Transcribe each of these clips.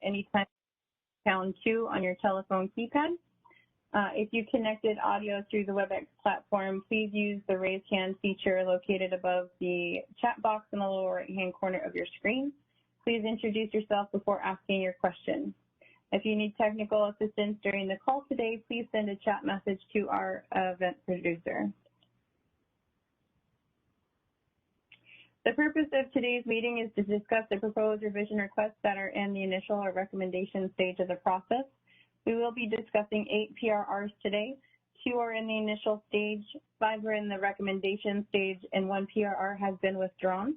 anytime, #2 on your telephone keypad. If you connected audio through the WebEx platform, please use the raise hand feature located above the chat box in the lower right-hand corner of your screen. Please introduce yourself before asking your question. If you need technical assistance during the call today, please send a chat message to our event producer. The purpose of today's meeting is to discuss the proposed revision requests that are in the initial or recommendation stage of the process. We will be discussing 8 PRRs today. 2 are in the initial stage, 5 are in the recommendation stage, and 1 PRR has been withdrawn.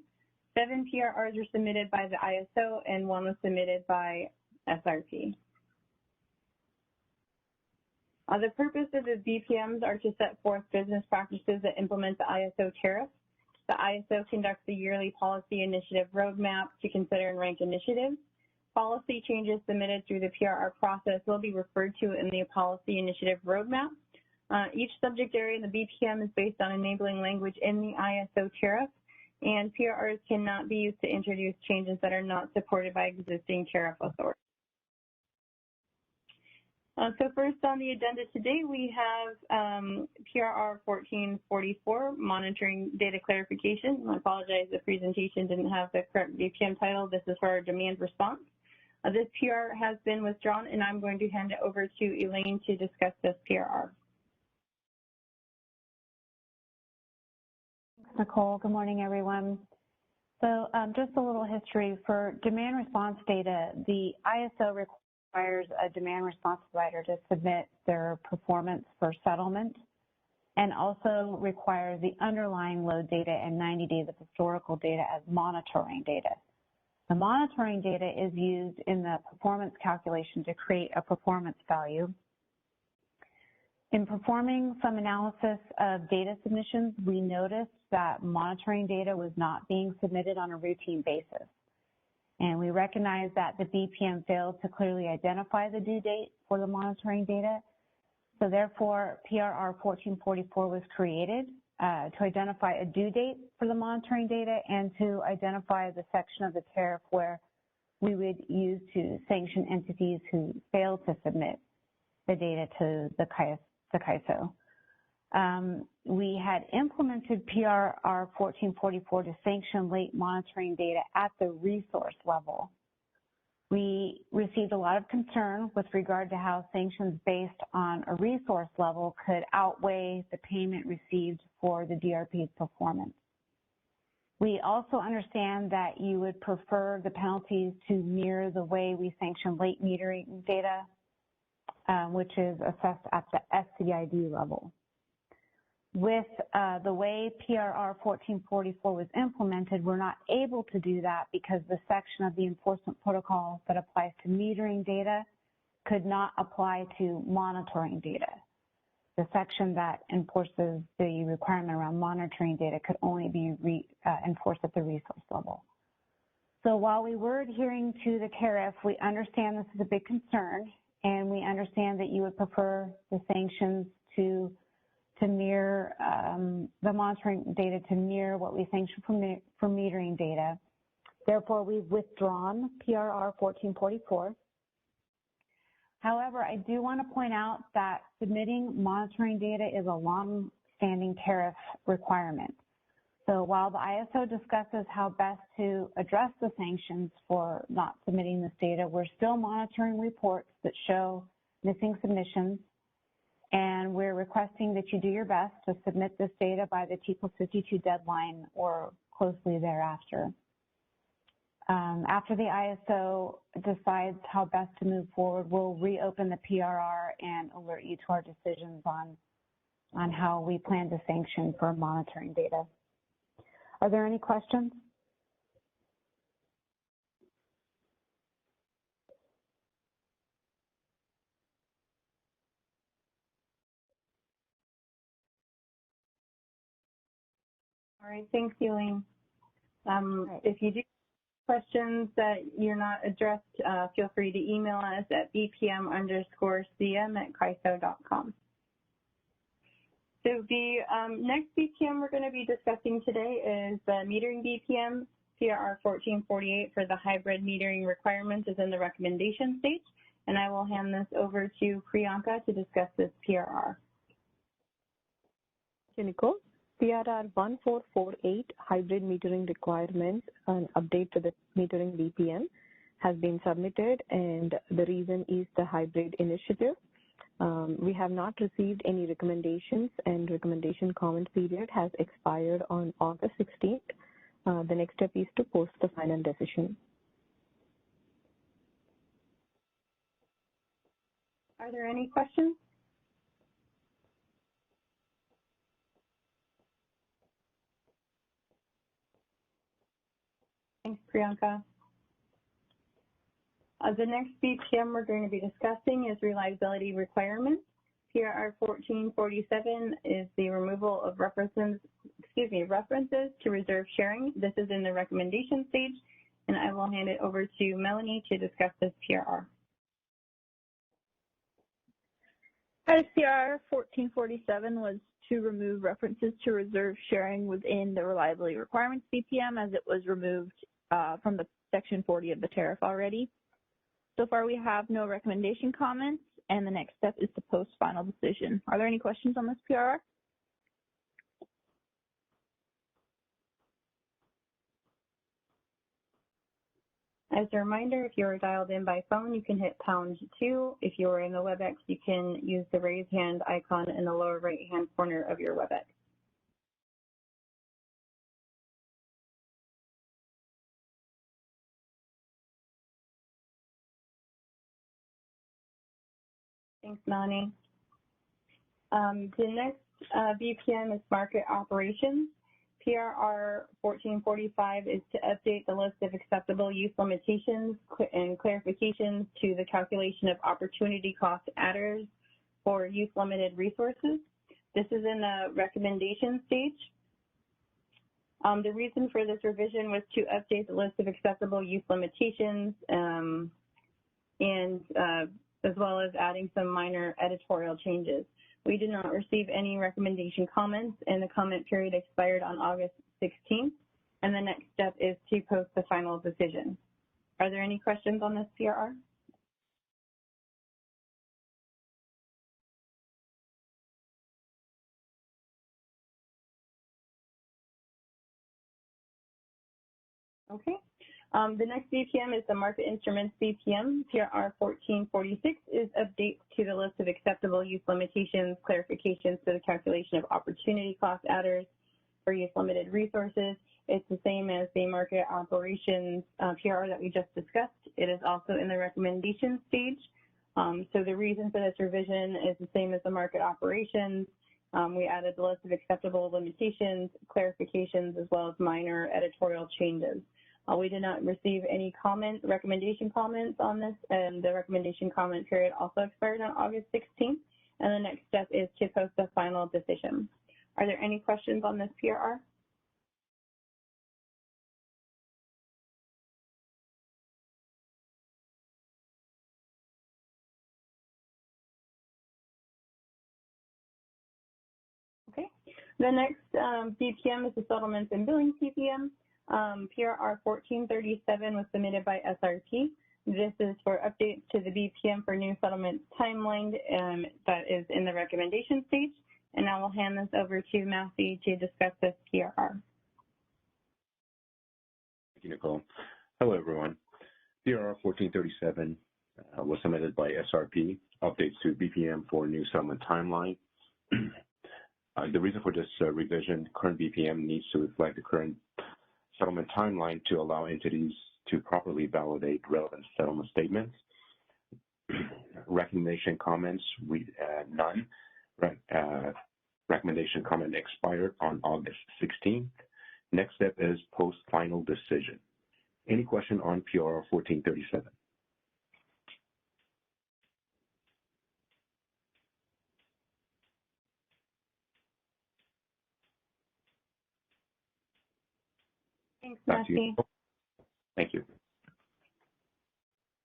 7 PRRs were submitted by the ISO, and 1 was submitted by SRP. The purpose of the BPMs are to set forth business practices that implement the ISO tariff. The ISO conducts a yearly policy initiative roadmap to consider and rank initiatives. Policy changes submitted through the PRR process will be referred to in the policy initiative roadmap. Each subject area in the BPM is based on enabling language in the ISO tariff, and PRRs cannot be used to introduce changes that are not supported by existing tariff authorities. So first on the agenda today, we have PRR 1444, Monitoring Data Clarification. I apologize, the presentation didn't have the correct BPM title. This is for our demand response. This PRR has been withdrawn, and I'm going to hand it over to Elaine to discuss this PRR. Thanks, Nicole. Good morning, everyone. So just a little history. For demand response data, the ISO requires a demand response provider to submit their performance for settlement, and also requires the underlying load data and 90 days of historical data as monitoring data. The monitoring data is used in the performance calculation to create a performance value. In performing some analysis of data submissions, we noticed that monitoring data was not being submitted on a routine basis. And we recognize that the BPM failed to clearly identify the due date for the monitoring data. So therefore, PRR 1444 was created to identify a due date for the monitoring data and to identify the section of the tariff where we would use to sanction entities who failed to submit the data to the CAISO. We had implemented PRR 1444 to sanction late monitoring data at the resource level. We received a lot of concern with regard to how sanctions based on a resource level could outweigh the payment received for the DRP's performance. We also understand that you would prefer the penalties to mirror the way we sanction late metering data, which is assessed at the SCID level. With the way PRR 1444 was implemented, we're not able to do that because the section of the enforcement protocol that applies to metering data could not apply to monitoring data. The section that enforces the requirement around monitoring data could only be enforced at the resource level. So while we were adhering to the tariff, we understand this is a big concern, and we understand that you would prefer the sanctions to mirror the monitoring data to mirror what we sanction for metering data. Therefore, we've withdrawn PRR 1444. However, I do want to point out that submitting monitoring data is a long-standing tariff requirement. So while the ISO discusses how best to address the sanctions for not submitting this data, we're still monitoring reports that show missing submissions, and we're requesting that you do your best to submit this data by the T+52 deadline or closely thereafter. After the ISO decides how best to move forward, we'll reopen the PRR and alert you to our decisions on how we plan to sanction for monitoring data. Are there any questions? All right, thanks, Elaine. If you do have questions that you're not addressed, feel free to email us at bpm_cm@caiso.com. So the next BPM we're going to be discussing today is the metering BPM. PRR 1448 for the hybrid metering requirements is in the recommendation stage, and I will hand this over to Priyanka to discuss this PRR. Thank you, Nicole. PRR 1448, hybrid metering requirements, an update to the metering BPM has been submitted, and the reason is the hybrid initiative. We have not received any recommendations, and recommendation comment period has expired on August 16th. The next step is to post the final decision. Are there any questions? Thanks, Priyanka. The next BPM we're going to be discussing is reliability requirements. PRR 1447 is the removal of references to reserve sharing. This is in the recommendation stage, and I will hand it over to Melanie to discuss this PRR. PRR 1447 was to remove references to reserve sharing within the reliability requirements BPM, as it was removed from the section 40 of the tariff already. So far, we have no recommendation comments, and the next step is to post final decision. Are there any questions on this PRR? As a reminder, if you are dialed in by phone, you can hit #2. If you are in the WebEx, you can use the raise hand icon in the lower right-hand corner of your WebEx. Thanks, Melanie. The next BPM is market operations. PRR 1445 is to update the list of acceptable use limitations and clarifications to the calculation of opportunity cost adders for use-limited resources. This is in the recommendation stage. The reason for this revision was to update the list of acceptable use limitations as well as adding some minor editorial changes. We did not receive any recommendation comments, and the comment period expired on August 16th, and the next step is to post the final decision. Are there any questions on this PRR? Okay. The next BPM is the market instruments BPM. PRR 1446 is updates to the list of acceptable use limitations, clarifications to the calculation of opportunity cost adders for use limited resources. It's the same as the market operations PRR that we just discussed. It is also in the recommendation stage. So the reason for this revision is the same as the market operations. We added the list of acceptable limitations, clarifications, as well as minor editorial changes. We did not receive any recommendation comments on this, and the recommendation comment period also expired on August 16th, and the next step is to post a final decision. Are there any questions on this PRR? Okay. The next BPM is the settlements and billing PPM. PRR 1437 was submitted by SRP. This is for updates to the BPM for new settlements timeline that is in the recommendation stage. And I will hand this over to Matthew to discuss this PRR. Thank you, Nicole. Hello, everyone. PRR 1437 was submitted by SRP, updates to BPM for new settlement timeline. The reason for this revision, current BPM needs to reflect the current settlement timeline to allow entities to properly validate relevant settlement statements. Recommendation comments, none. Recommendation comment expired on August 16th. Next step is post final decision. Any question on PRR 1437? Thanks, Matthew. Thank you.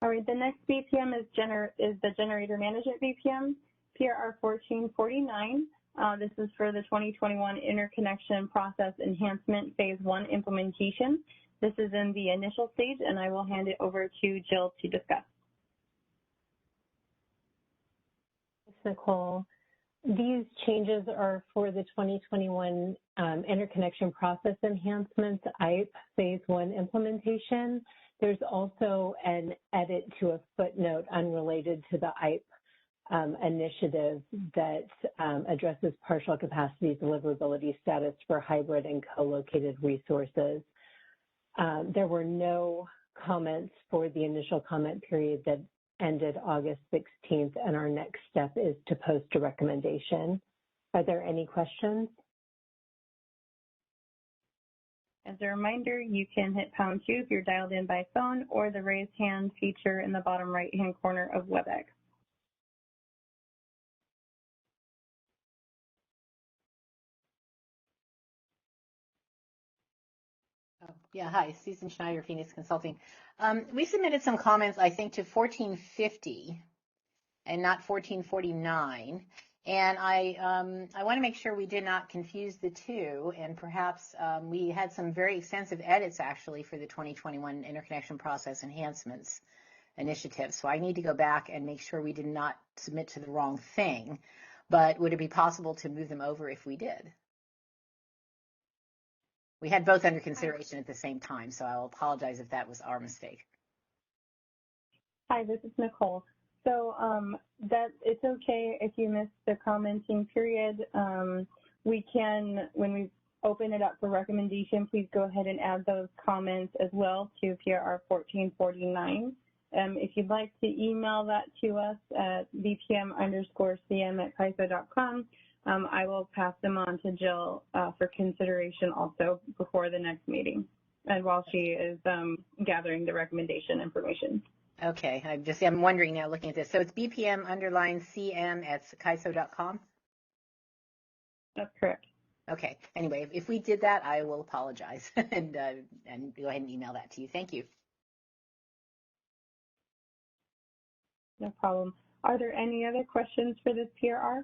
All right, the next BPM is the generator management BPM, PRR 1449. This is for the 2021 Interconnection Process Enhancement Phase 1 implementation. This is in the initial stage, and I will hand it over to Jill to discuss. Thanks, Nicole. These changes are for the 2021 Interconnection Process Enhancements, IPE Phase 1 implementation. There's also an edit to a footnote unrelated to the IPE initiative that addresses partial capacity deliverability status for hybrid and co-located resources. There were no comments for the initial comment period that ended August 16th, and our next step is to post a recommendation. Are there any questions? As a reminder, you can hit #2 if you're dialed in by phone, or the raise hand feature in the bottom right-hand corner of WebEx. Oh, yeah, hi, Susan Schneider, Phoenix Consulting. We submitted some comments, I think, to 1450 and not 1449. And I want to make sure we did not confuse the two, and perhaps we had some very extensive edits actually for the 2021 Interconnection Process Enhancements Initiative. So I need to go back and make sure we did not submit to the wrong thing. But would it be possible to move them over if we did? We had both under consideration at the same time, so I'll apologize if that was our mistake. Hi, this is Nicole. So that it's okay if you missed the commenting period. We can, when we open it up for recommendation, please go ahead and add those comments as well to PRR 1449. If you'd like to email that to us at bpm_cm@CAISO.com, I will pass them on to Jill for consideration also before the next meeting, and while she is gathering the recommendation information. Okay, I'm wondering now looking at this. So it's bpm_cm@CAISO.com? That's correct. Okay, anyway, if we did that, I will apologize and go ahead and email that to you. Thank you. No problem. Are there any other questions for this PRR?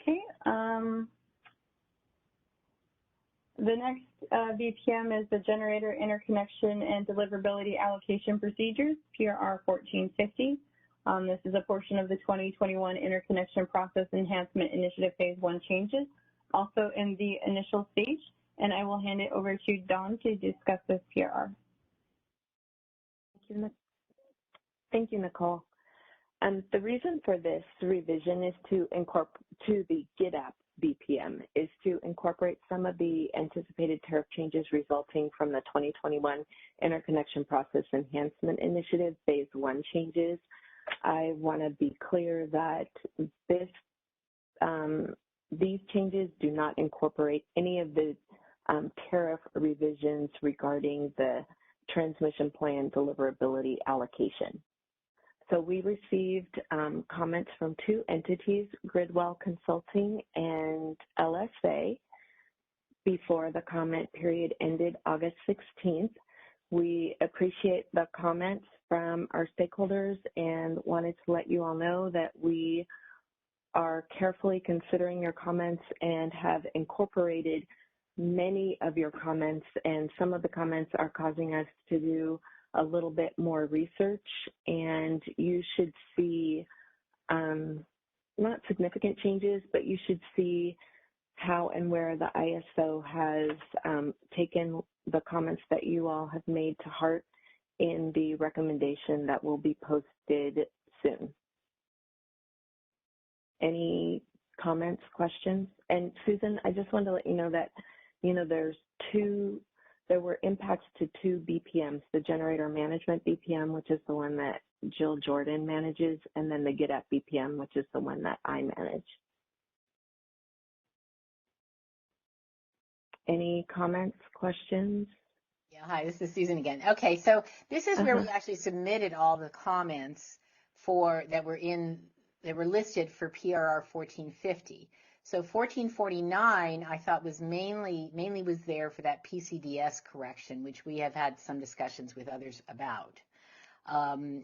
Okay. The next VPM is the Generator Interconnection and Deliverability Allocation Procedures, PRR 1450. This is a portion of the 2021 Interconnection Process Enhancement Initiative Phase 1 changes, also in the initial stage, and I will hand it over to Dawn to discuss this PRR. Thank you, Nicole. The reason for this revision is to the GitApp BPM is to incorporate some of the anticipated tariff changes resulting from the 2021 Interconnection Process Enhancement Initiative Phase 1 changes. I want to be clear that these changes do not incorporate any of the tariff revisions regarding the transmission plan deliverability allocation. So we received comments from two entities, Gridwell Consulting and LSA, before the comment period ended August 16th. We appreciate the comments from our stakeholders and wanted to let you all know that we are carefully considering your comments and have incorporated many of your comments, and some of the comments are causing us to do a little bit more research, and you should see not significant changes, but you should see how and where the ISO has taken the comments that you all have made to heart in the recommendation that will be posted soon. Any comments, questions? And Susan, I just wanted to let you know that, there were impacts to two BPMs, the Generator Management BPM, which is the one that Jill Jordan manages, and then the GitApp BPM, which is the one that I manage. Any comments, questions? Yeah, hi, this is Susan again. Okay, so this is where we actually submitted all the comments that were listed for PRR 1450. So 1449, I thought was mainly was there for that PCDS correction, which we have had some discussions with others about.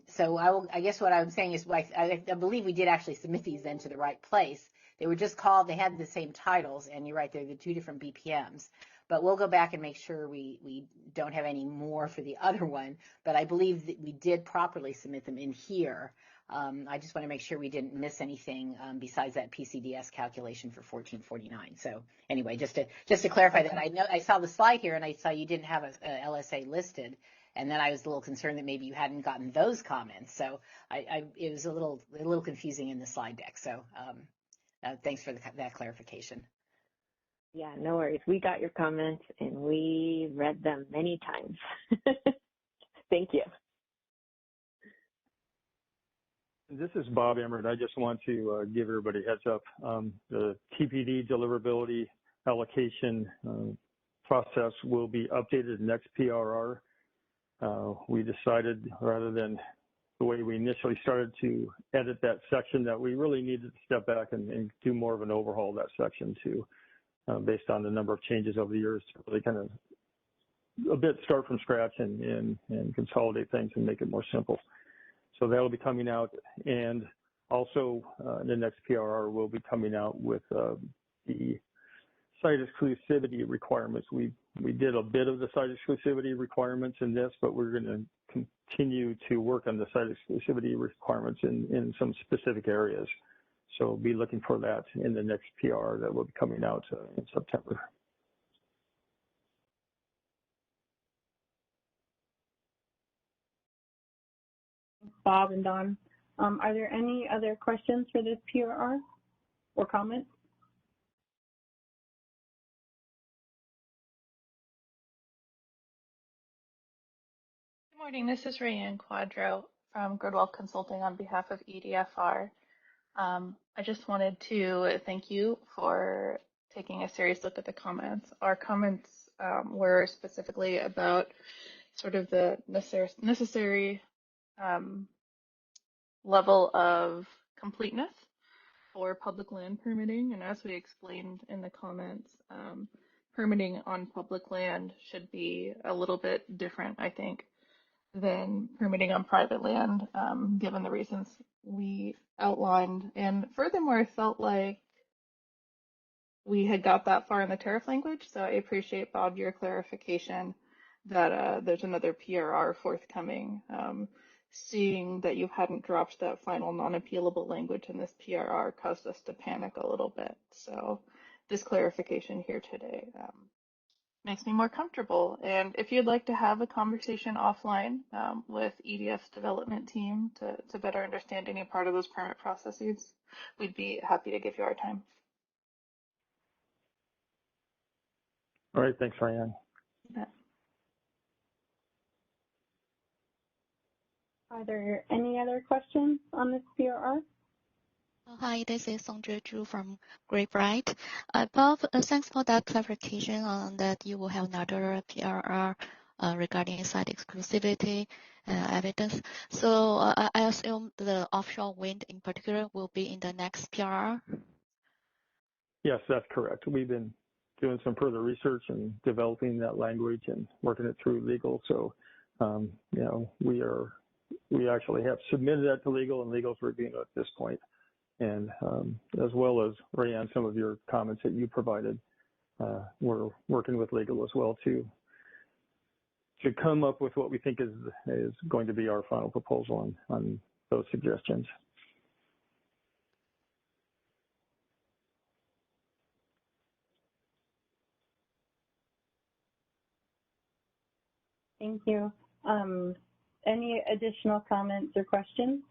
So I guess what I'm saying is, I believe we did actually submit these then to the right place. They were just called, they had the same titles, and you're right, they're the two different BPMs. But we'll go back and make sure we don't have any more for the other one. But I believe that we did properly submit them in here. I just want to make sure we didn't miss anything besides that PCDS calculation for 1449. So anyway, just to clarify that, I know I saw the slide here and I saw you didn't have a LSA listed. And then I was a little concerned that maybe you hadn't gotten those comments. So it was a little confusing in the slide deck. So thanks for that clarification. Yeah, no worries. We got your comments and we read them many times. Thank you. This is Bob Emmert. I just want to give everybody a heads up. The TPD deliverability allocation process will be updated next PRR. We decided, rather than the way we initially started to edit that section, that we really needed to step back and do more of an overhaul of that section too, based on the number of changes over the years, to really kind of a bit start from scratch and consolidate things and make it more simple. So that'll be coming out, and also the next PRR will be coming out with the site exclusivity requirements. We did a bit of the site exclusivity requirements in this, but we're going to continue to work on the site exclusivity requirements in some specific areas. So be looking for that in the next PR that will be coming out in September. Bob and Don, are there any other questions for this PRR or comments? Good morning, this is Rayanne Quadro from Gridwell Consulting on behalf of EDFR. I just wanted to thank you for taking a serious look at the comments. Our comments were specifically about sort of the necessary level of completeness for public land permitting. And as we explained in the comments, permitting on public land should be a little bit different, I think, than permitting on private land, given the reasons we outlined. And furthermore, I felt like we had got that far in the tariff language, so I appreciate, Bob, your clarification that there's another PRR forthcoming. Seeing that you hadn't dropped that final non-appealable language in this PRR caused us to panic a little bit. So this clarification here today makes me more comfortable. And if you'd like to have a conversation offline with EDF's development team to better understand any part of those permit processes, we'd be happy to give you our time. All right, thanks, Ryan. Yeah. Are there any other questions on this PRR? Hi, this is Songzhe Zhu from Grapevine. Bob, thanks for that clarification on that you will have another PRR regarding site exclusivity evidence. So I assume the offshore wind in particular will be in the next PRR? Yes, that's correct. We've been doing some further research and developing that language and working it through legal. So, you know, we actually have submitted that to legal, and legal's reviewing it at this point. And as well as, Rayanne, some of your comments that you provided, we're working with legal as well to come up with what we think is going to be our final proposal on those suggestions. Thank you. Any additional comments or questions?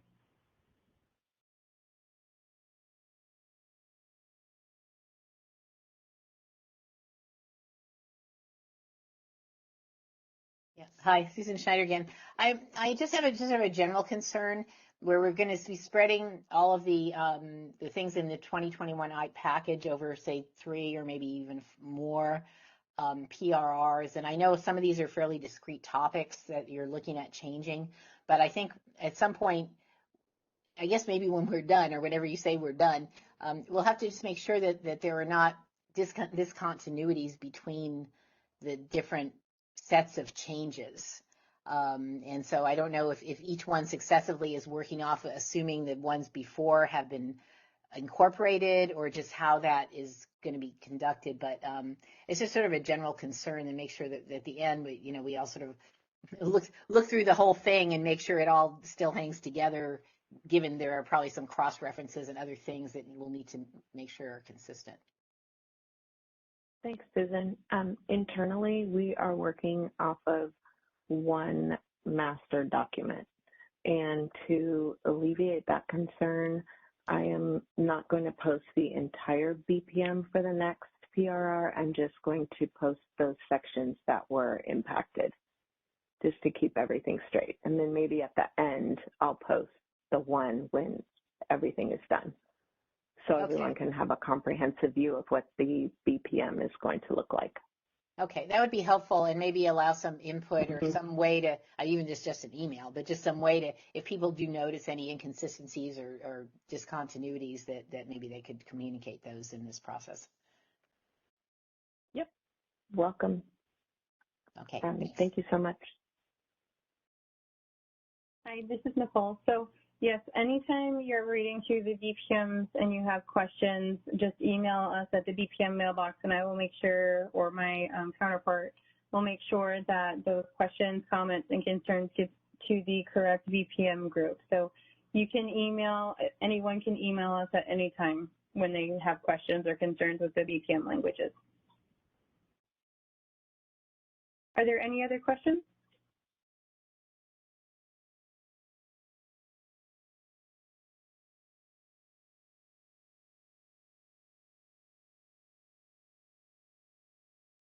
Yes. Hi, Susan Schneider again. I just have a general concern where we're going to be spreading all of the things in the 2021 IPE package over, say, 3 or maybe even more PRRs. And I know some of these are fairly discrete topics that you're looking at changing, but I think at some point, I guess maybe when we're done or whenever you say we're done, We'll have to just make sure that there are not discontinuities between the different sets of changes. And so I don't know if each one successively is working off assuming the ones before have been incorporated or just how that is going to be conducted. But it's just sort of a general concern and make sure that at the end, we all sort of look through the whole thing and make sure it all still hangs together, given there are probably some cross references and other things that we'll need to make sure are consistent. Thanks, Susan. Internally, we are working off of one master document. And to alleviate that concern, I am not going to post the entire BPM for the next PRR. I'm just going to post those sections that were impacted, just to keep everything straight. And then maybe at the end, I'll post the one when everything is done. So everyone can have a comprehensive view of what the BPM is going to look like. Okay, that would be helpful, and maybe allow some input or some way to, even just an email, but just some way to, if people do notice any inconsistencies or discontinuities, that maybe they could communicate those in this process. Yep, welcome. Okay, thank you so much. Hi, this is Nicole. So yes, anytime you're reading through the BPMs and you have questions, just email us at the BPM mailbox, and I will make sure, or my counterpart will make sure that those questions, comments, and concerns get to the correct BPM group. So you can anyone can email us at any time when they have questions or concerns with the BPM languages. Are there any other questions?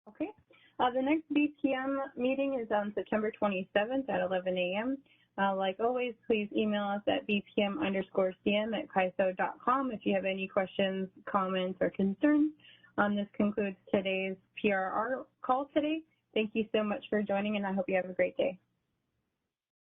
Okay. The next BPM meeting is on September 27th at 11 a.m. Like always, please email us at bpm_cm@kaiso.com if you have any questions, comments, or concerns. This concludes today's PRR call today. Thank you so much for joining, and I hope you have a great day.